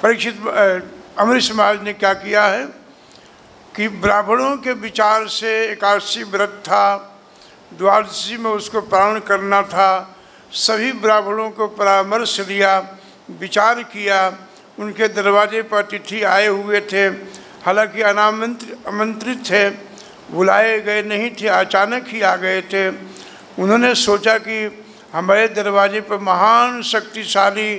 परीक्षित अम्बरीश महाराज ने क्या किया है कि ब्राह्मणों के विचार से एकादशी व्रत था, द्वादशी में उसको पारण करना था। सभी ब्राह्मणों को परामर्श लिया, विचार किया। उनके दरवाजे पर अतिथि आए हुए थे, हालांकि आमंत्रित थे, बुलाए गए नहीं थे, अचानक ही आ गए थे। उन्होंने सोचा कि हमारे दरवाजे पर महान शक्तिशाली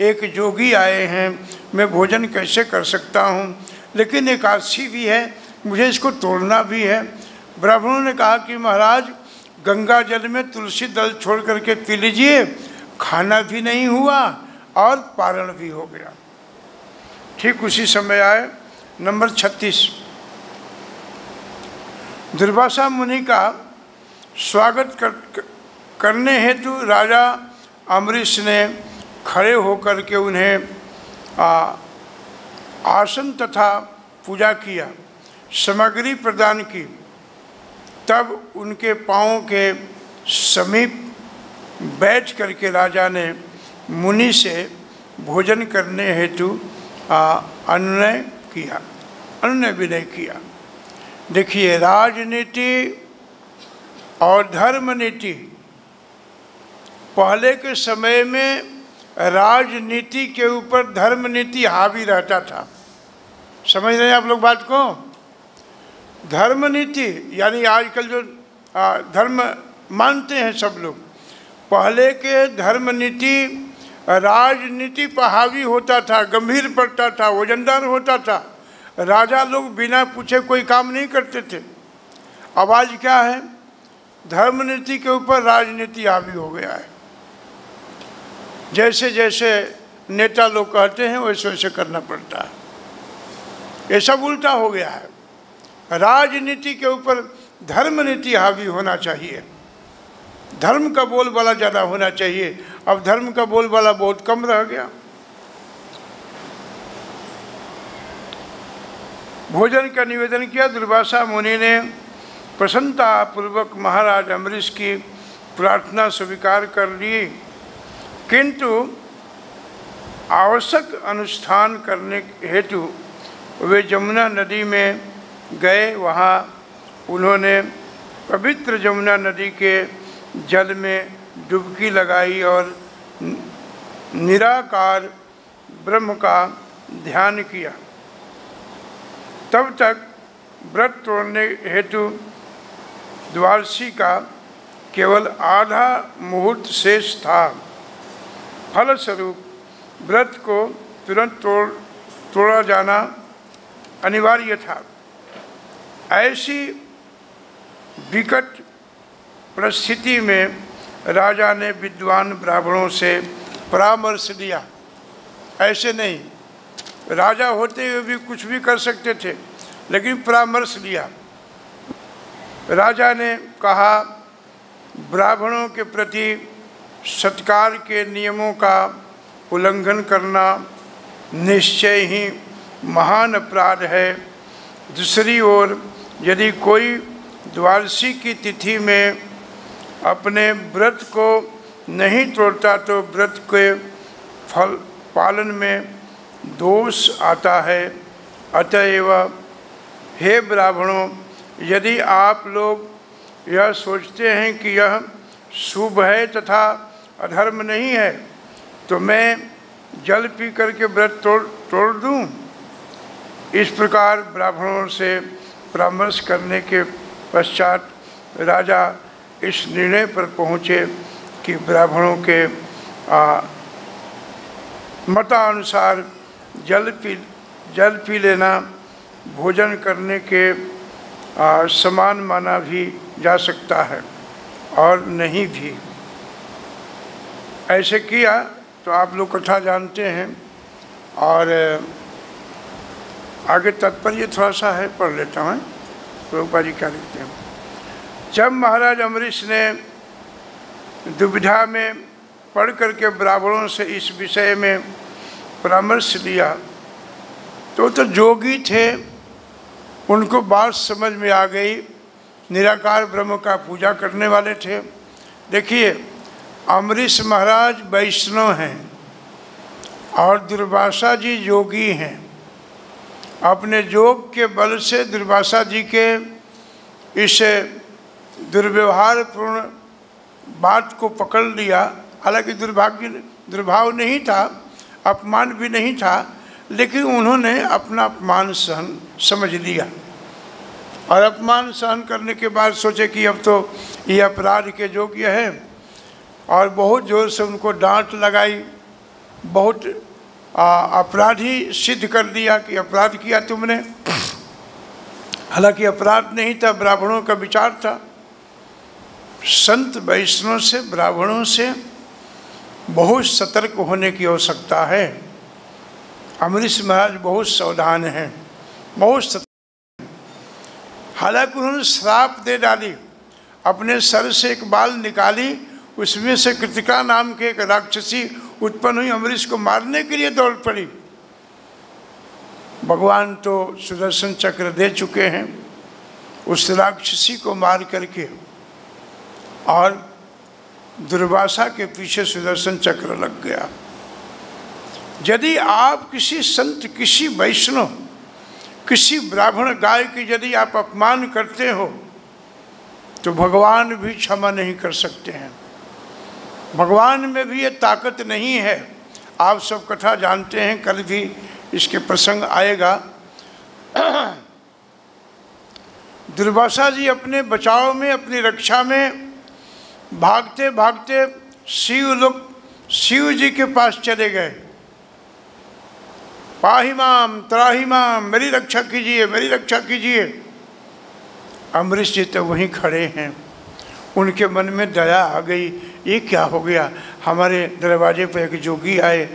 एक जोगी आए हैं, मैं भोजन कैसे कर सकता हूँ, लेकिन एकादशी भी है, मुझे इसको तोड़ना भी है। ब्राह्मणों ने कहा कि महाराज गंगा जल में तुलसी दल छोड़ करके पी लीजिए, खाना भी नहीं हुआ और पारण भी हो गया। ठीक उसी समय आए नंबर 36। दुर्वासा मुनि का स्वागत करने हेतु राजा अम्बरीश ने खड़े होकर के उन्हें आसन तथा पूजा किया, सामग्री प्रदान की। तब उनके पाँव के समीप बैठ करके राजा ने मुनि से भोजन करने हेतु अनुनय विनय किया। देखिए, राजनीति और धर्म नीति, पहले के समय में राजनीति के ऊपर धर्म नीति हावी रहता था। समझ रहे हैं आप लोग बात को? धर्म नीति यानी आजकल जो धर्म मानते हैं सब लोग, पहले के धर्म नीति राजनीति पर हावी होता था, गंभीर पड़ता था, वजनदार होता था। राजा लोग बिना पूछे कोई काम नहीं करते थे। अब आज क्या है, धर्म नीति के ऊपर राजनीति हावी हो गया है। जैसे जैसे नेता लोग कहते हैं वैसे वैसे करना पड़ता है। ये सब उल्टा हो गया है। राजनीति के ऊपर धर्म नीति हावी होना चाहिए, धर्म का बोलबाला ज़्यादा होना चाहिए। अब धर्म का बोलबाला बहुत कम रह गया। भोजन का निवेदन किया। दुर्वासा मुनि ने प्रसन्नता पूर्वक महाराज अम्बरीश की प्रार्थना स्वीकार कर ली, किंतु आवश्यक अनुष्ठान करने हेतु वे जमुना नदी में गए। वहाँ उन्होंने पवित्र जमुना नदी के जल में डुबकी लगाई और निराकार ब्रह्म का ध्यान किया। तब तक व्रत तोड़ने हेतु द्वादशी का केवल आधा मुहूर्त शेष था। फलस्वरूप व्रत को तुरंत तोड़ा जाना अनिवार्य था। ऐसी विकट परिस्थिति में राजा ने विद्वान ब्राह्मणों से परामर्श लिया। ऐसे नहीं, राजा होते हुए भी कुछ भी कर सकते थे, लेकिन परामर्श लिया। राजा ने कहा, ब्राह्मणों के प्रति सत्कार के नियमों का उल्लंघन करना निश्चय ही महान अपराध है। दूसरी ओर यदि कोई द्वादशी की तिथि में अपने व्रत को नहीं तोड़ता तो व्रत के फल पालन में दोष आता है। अतएव हे ब्राह्मणों, यदि आप लोग यह सोचते हैं कि यह शुभ है तथा अधर्म नहीं है, तो मैं जल पी करके व्रत तोड़ दूं। इस प्रकार ब्राह्मणों से परामर्श करने के पश्चात राजा इस निर्णय पर पहुँचे कि ब्राह्मणों के मतानुसार जल पी लेना भोजन करने के समान माना भी जा सकता है और नहीं भी। ऐसे किया तो आप लोग कथा जानते हैं और आगे तात्पर्य थोड़ा सा है, पढ़ लेता हूँ। प्रभुपाद जी क्या लिखते हैं। जब महाराज अम्बरीश ने दुविधा में पढ़ करके ब्राह्मणों से इस विषय में परामर्श लिया तो जोगी थे, उनको बात समझ में आ गई। निराकार ब्रह्म का पूजा करने वाले थे। देखिए, अम्बरीश महाराज वैष्णव हैं और दुर्वासा जी योगी हैं। अपने योग के बल से दुर्वासा जी के इस दुर्व्यवहारपूर्ण बात को पकड़ लिया। हालांकि दुर्भाव नहीं था, अपमान भी नहीं था, लेकिन उन्होंने अपना अपमान सहन समझ लिया और अपमान सहन करने के बाद सोचे कि अब तो ये अपराध के योग्य है और बहुत ज़ोर से उनको डांट लगाई, बहुत अपराधी सिद्ध कर दिया कि अपराध किया तुमने। हालांकि अपराध नहीं था, ब्राह्मणों का विचार था। संत वैष्णव से, ब्राह्मणों से बहुत सतर्क होने की आवश्यकता है। अम्बरीश महाराज बहुत सावधान हैं, बहुत सतर्क हैं। हालांकि उन्होंने श्राप दे डाली, अपने सर से एक बाल निकाली, उसमें से कृतिका नाम के एक राक्षसी उत्पन्न हुई, अम्बरीश को मारने के लिए दौड़ पड़ी। भगवान तो सुदर्शन चक्र दे चुके हैं उस राक्षसी को मार करके, और दुर्वासा के पीछे सुदर्शन चक्र लग गया। यदि आप किसी संत, किसी वैष्णव, किसी ब्राह्मण गाय की यदि आप अपमान करते हो तो भगवान भी क्षमा नहीं कर सकते हैं। भगवान में भी ये ताकत नहीं है। आप सब कथा जानते हैं, कल भी इसके प्रसंग आएगा। दुर्वासा जी अपने बचाव में, अपनी रक्षा में भागते भागते शिव जी के पास चले गए। पाहि माम त्राहि माम, मेरी रक्षा कीजिए, मेरी रक्षा कीजिए। अम्बरीश जी तो वहीं खड़े हैं। उनके मन में दया आ गई, ये क्या हो गया, हमारे दरवाजे पर एक जोगी आए।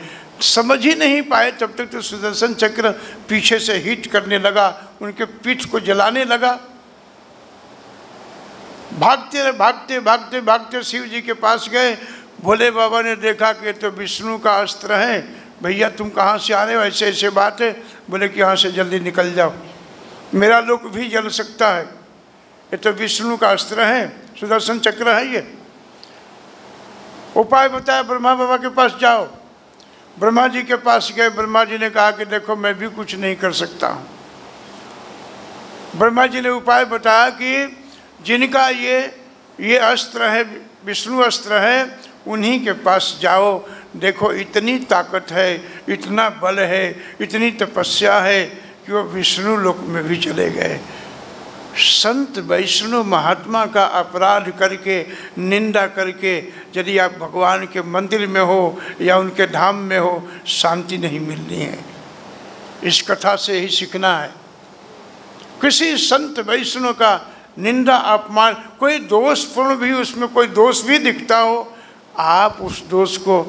समझ ही नहीं पाए तब तक तो सुदर्शन चक्र पीछे से हिट करने लगा, उनके पीठ को जलाने लगा। भागते भागते भागते भागते शिव जी के पास गए। भोले बाबा ने देखा कि तो विष्णु का अस्त्र है, भैया तुम कहाँ से आ रहे हो, ऐसे ऐसे बात है। बोले कि यहाँ से जल्दी निकल जाओ, मेरा लोक भी जल सकता है, ये तो विष्णु का अस्त्र है, सुदर्शन चक्र है ये। उपाय बताया, ब्रह्मा बाबा के पास जाओ। ब्रह्मा जी के पास गए। ब्रह्मा जी ने कहा कि देखो मैं भी कुछ नहीं कर सकता हूँ। ब्रह्मा जी ने उपाय बताया कि जिनका ये अस्त्र है, विष्णु अस्त्र है, उन्हीं के पास जाओ। देखो इतनी ताकत है, इतना बल है, इतनी तपस्या है कि वो विष्णु लोक में भी चले गए। संत वैष्णव महात्मा का अपराध करके, निंदा करके यदि आप भगवान के मंदिर में हो या उनके धाम में हो, शांति नहीं मिलनी है। इस कथा से ही सीखना है। किसी संत वैष्णव का निंदा, अपमान, कोई दोषपूर्ण भी, उसमें कोई दोष भी दिखता हो, आप उस दोष को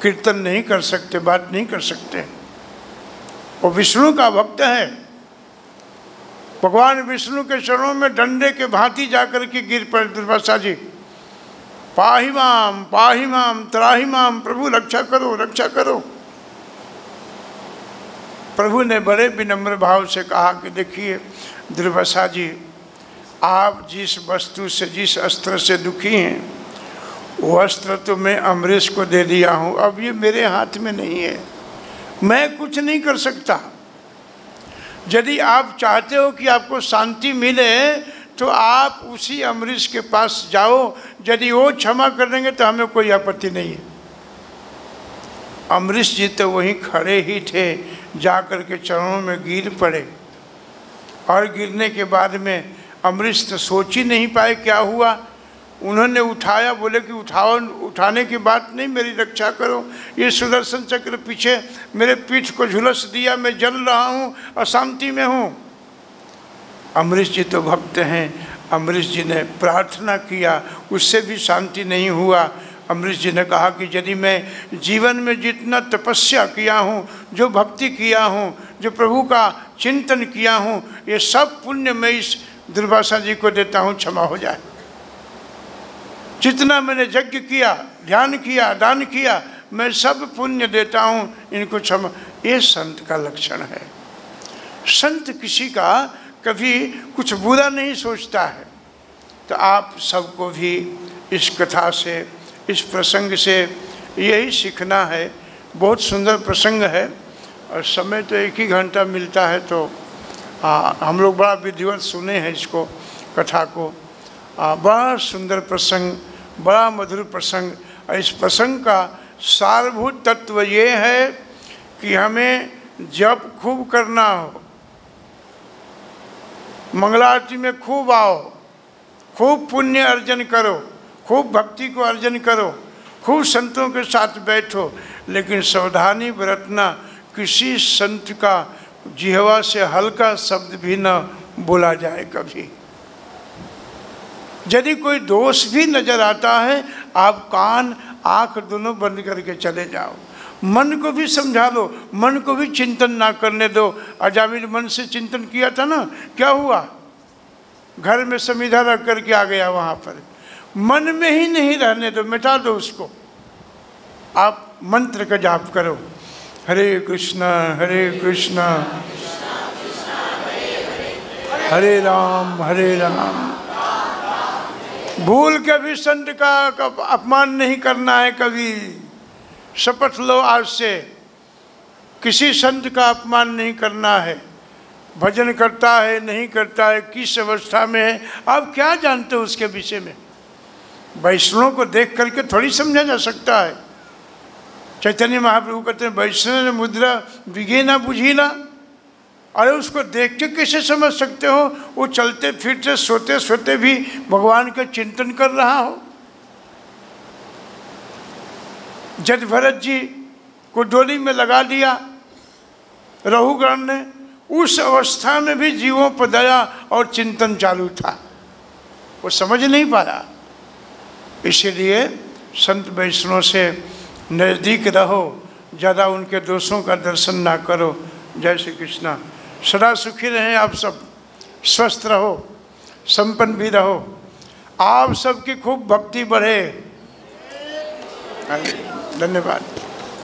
कीर्तन नहीं कर सकते, बात नहीं कर सकते। वो विष्णु का भक्त है। भगवान विष्णु के चरणों में डंडे के भांति जाकर के गिर पड़े दुर्वासा जी। पाहि माम त्राहि माम, प्रभु रक्षा करो, रक्षा करो। प्रभु ने बड़े विनम्र भाव से कहा कि देखिए दुर्वासा जी, आप जिस वस्तु से, जिस अस्त्र से दुखी हैं, वो अस्त्र तो मैं अम्बरीश को दे दिया हूँ, अब ये मेरे हाथ में नहीं है, मैं कुछ नहीं कर सकता। यदि आप चाहते हो कि आपको शांति मिले तो आप उसी अम्बरीश के पास जाओ, यदि वो क्षमा कर देंगे तो हमें कोई आपत्ति नहीं है। अम्बरीश जी तो वहीं खड़े ही थे, जा कर के चरणों में गिर पड़े। और गिरने के बाद में अम्बरीश तो सोच ही नहीं पाए क्या हुआ। उन्होंने उठाया, बोले कि उठाओ, उठाने की बात नहीं, मेरी रक्षा करो। ये सुदर्शन चक्र पीछे मेरे पीठ को झुलस दिया, मैं जल रहा हूँ, अशांति में हूँ। अम्बरीश जी तो भक्त हैं। अम्बरीश जी ने प्रार्थना किया, उससे भी शांति नहीं हुआ। अम्बरीश जी ने कहा कि यदि मैं जीवन में जितना तपस्या किया हूँ, जो भक्ति किया हूँ, जो प्रभु का चिंतन किया हूँ, ये सब पुण्य मैं इस दुर्वासा जी को देता हूँ, क्षमा हो जाए। जितना मैंने यज्ञ किया, ध्यान किया, दान किया, मैं सब पुण्य देता हूँ, इनको क्षमा। ये संत का लक्षण है। संत किसी का कभी कुछ बुरा नहीं सोचता है। तो आप सबको भी इस कथा से इस प्रसंग से यही सीखना है। बहुत सुंदर प्रसंग है और समय तो 1 ही घंटा मिलता है, तो हम लोग बड़ा विधिवत सुने हैं इसको, कथा को। बड़ा सुंदर प्रसंग, बड़ा मधुर प्रसंग। और इस प्रसंग का सारभूत तत्व ये है कि हमें जप खूब करना हो, मंगला आरती में खूब आओ, खूब पुण्य अर्जन करो, खूब भक्ति को अर्जन करो, खूब संतों के साथ बैठो, लेकिन सावधानी बरतना, किसी संत का जिह्वा से हल्का शब्द भी न बोला जाए कभी। यदि कोई दोष भी नजर आता है, आप कान आँख दोनों बंद करके चले जाओ। मन को भी समझा लो, मन को भी चिंतन ना करने दो। अजामिल मन से चिंतन किया था ना, क्या हुआ? घर में समिधा रख करके आ गया वहाँ पर। मन में ही नहीं रहने दो, मिटा दो उसको। आप मंत्र का जाप करो, हरे कृष्णा हरे राम। भूल के भी संत का अपमान नहीं करना है कभी। शपथ लो आज से, किसी संत का अपमान नहीं करना है। भजन करता है नहीं करता है, किस अवस्था में है, आप क्या जानते हो उसके विषय में? वैष्णवों को देख करके थोड़ी समझा जा सकता है। चैतन्य महाप्रभु कहते हैं, वैष्णव मुद्रा विगे ना बुझीला। अरे उसको देख के कैसे समझ सकते हो? वो चलते फिरते सोते सोते भी भगवान का चिंतन कर रहा हो। जब भरत जी को डोली में लगा दिया रघुगण ने, उस अवस्था में भी जीवों पर दया और चिंतन चालू था, वो समझ नहीं पाया। इसीलिए संत वैष्णव से नज़दीक रहो, ज़्यादा उनके दोषों का दर्शन ना करो। जय श्री कृष्णा। सदा सुखी रहें आप सब, स्वस्थ रहो, संपन्न भी रहो, आप सबकी खूब भक्ति बढ़े। धन्यवाद।